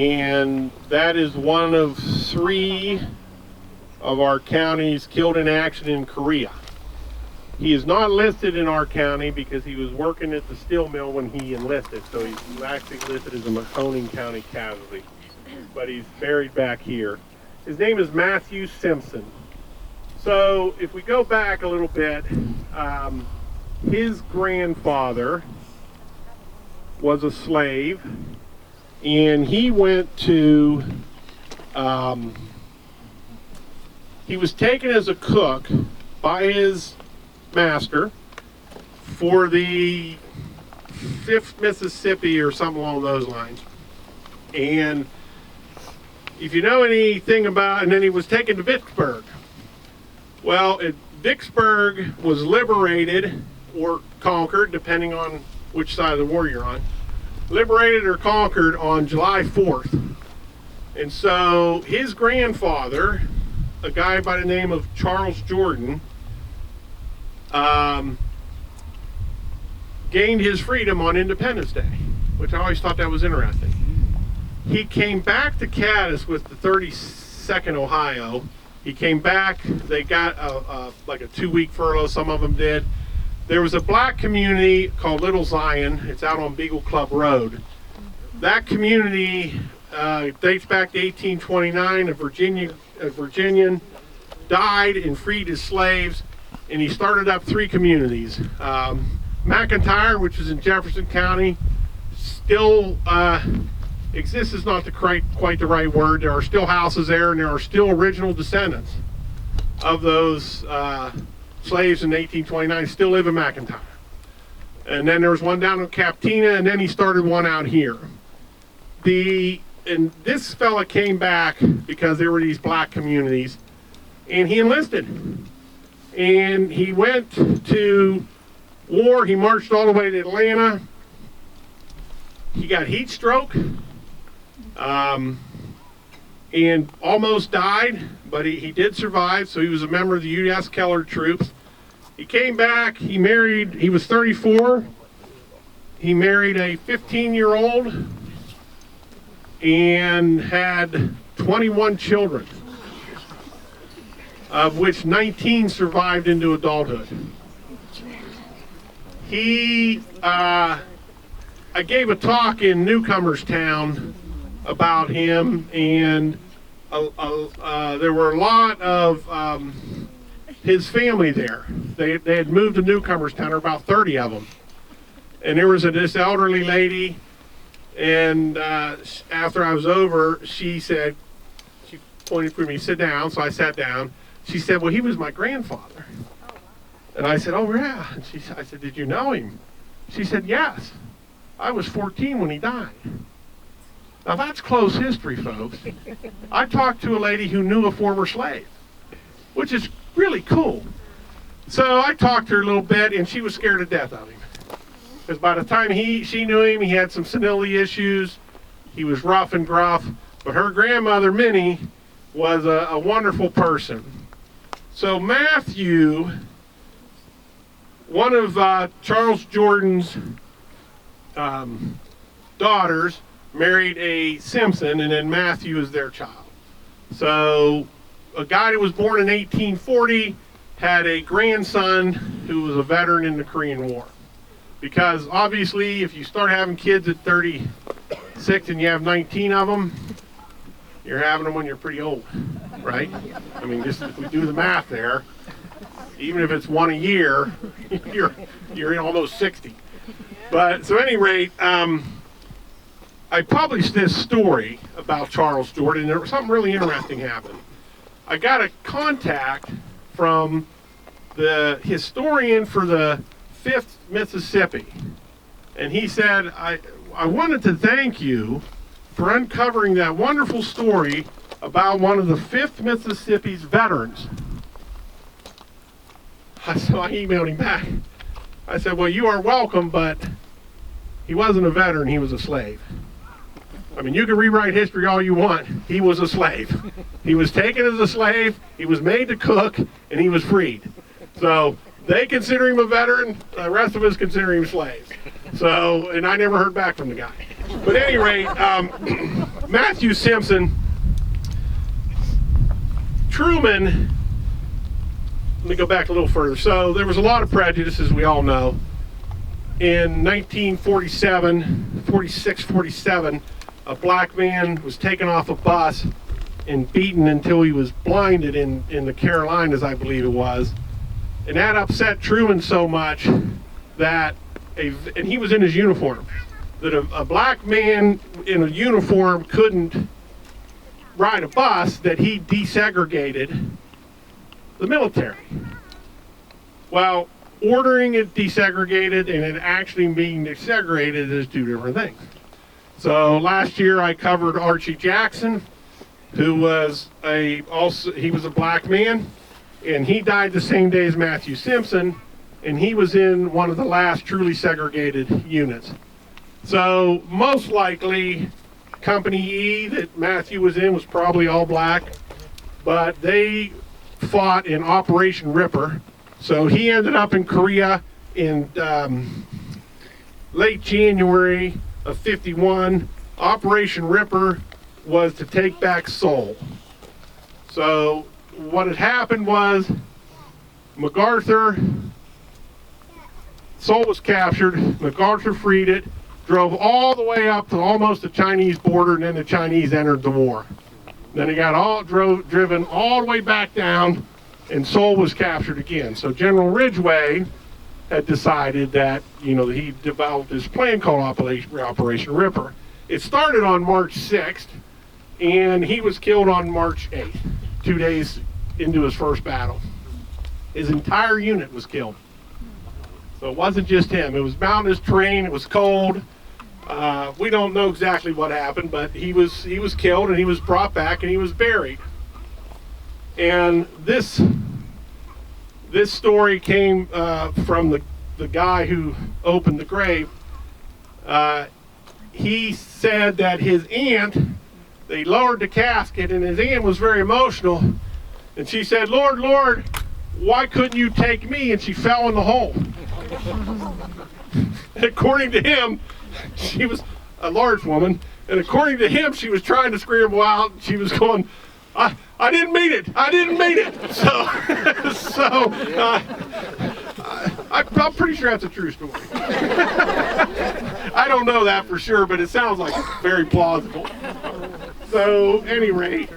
And that is one of 3 of our counties killed in action in Korea. He is not listed in our county because he was working at the steel mill when he enlisted, so he's actually listed as a Mahoning County casualty, but he's buried back here. His name is Matthew Simpson. So if we go back a little bit, his grandfather was a slave, and he went to, he was taken as a cook by his master for the 5th Mississippi or something along those lines. And if you know anything about, and then he was taken to Vicksburg. Well, Vicksburg was liberated or conquered, depending on which side of the war you're on, liberated or conquered on July 4th. And so his grandfather, a guy by the name of Charles Jordan, gained his freedom on Independence Day, which I always thought that was interesting. He came back to Cadiz with the 32nd Ohio. He came back, they got like a 2-week furlough, some of them did. There was a black community called Little Zion. It's out on Beagle Club Road. That community dates back to 1829. A Virginian died and freed his slaves, and he started up 3 communities. McIntyre, which is in Jefferson County, still exists is not quite the right word. There are still houses there, and there are still original descendants of those slaves in 1829 still live in McIntyre. And then there was one down in Captina, and then he started one out here. And this fella came back because there were these black communities, and he enlisted. And he went to war. He marched all the way to Atlanta. He got heat stroke and almost died, but he did survive, so he was a member of the U.S. Keller troops. He came back, he married, he was 34. He married a 15-year-old and had 21 children, of which 19 survived into adulthood. I gave a talk in Newcomers Town about him, and there were a lot of his family there. They had moved to Newcomers Town, there were about 30 of them. And there was this elderly lady, and after I was over, she said, she pointed for me, sit down, so I sat down. She said, well, he was my grandfather. And I said, oh yeah. And I said, did you know him? She said, yes. I was 14 when he died. Now that's close history, folks. I talked to a lady who knew a former slave, which is really cool. So I talked to her a little bit, and she was scared to death of him. Because by the time she knew him, he had some senility issues. He was rough and gruff. But her grandmother, Minnie, was a wonderful person. So Matthew, one of Charles Jordan's daughters, married a Simpson, and then Matthew is their child. So a guy that was born in 1840 had a grandson who was a veteran in the Korean War. Because obviously if you start having kids at 36 and you have 19 of them, you're having them when you're pretty old, right? I mean, just if we do the math there, even if it's one a year, you're in almost 60. But so at any rate, I published this story about Charles Jordan, and there was something really interesting happened. I got a contact from the historian for the 5th Mississippi, and he said, I wanted to thank you for uncovering that wonderful story about one of the 5th Mississippi's veterans. So I emailed him back. I said, well, you are welcome, but he wasn't a veteran, he was a slave. I mean, you can rewrite history all you want. He was a slave. He was taken as a slave, he was made to cook, and he was freed. So they consider him a veteran, the rest of us consider him slaves. So, and I never heard back from the guy. But at any rate, Matthew Simpson, Truman, let me go back a little further. So there was a lot of prejudice, as we all know. In 1947, a black man was taken off a bus and beaten until he was blinded in the Carolinas, I believe it was. And that upset Truman so much that, and he was in his uniform, that a black man in a uniform couldn't ride a bus, that he desegregated the military. Well, ordering it desegregated and it actually being desegregated is two different things. So last year I covered Archie Jackson, who was he was a black man, and he died the same day as Matthew Simpson, and he was in one of the last truly segregated units. So most likely Company E that Matthew was in was probably all black, but they fought in Operation Ripper. So he ended up in Korea in late January of '51. Operation Ripper was to take back Seoul. So what had happened was MacArthur, Seoul was captured, MacArthur freed it, drove all the way up to almost the Chinese border, and then the Chinese entered the war. Then he got driven all the way back down, and Seoul was captured again. So General Ridgway had decided that, he developed this plan called Operation Ripper. It started on March 6th, and he was killed on March 8th, 2 days into his first battle. His entire unit was killed. So it wasn't just him. It was mountainous terrain, it was cold. We don't know exactly what happened, but he was killed, and he was brought back, and he was buried. And this story came from the guy who opened the grave. He said that his aunt, they lowered the casket, and his aunt was very emotional, and she said, "Lord, Lord, why couldn't you take me?" And she fell in the hole. And according to him, she was a large woman, and according to him, she was trying to scream out. She was going, I didn't mean it. I didn't mean it. I'm pretty sure that's a true story. I don't know that for sure, but it sounds like very plausible. So, at any rate,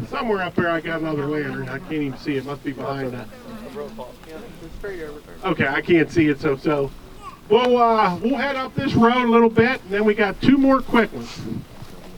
somewhere up there I got another lantern. I can't even see it. Must be behind that. Okay, I can't see it. So we'll head up this road a little bit, and then we got two more quick ones.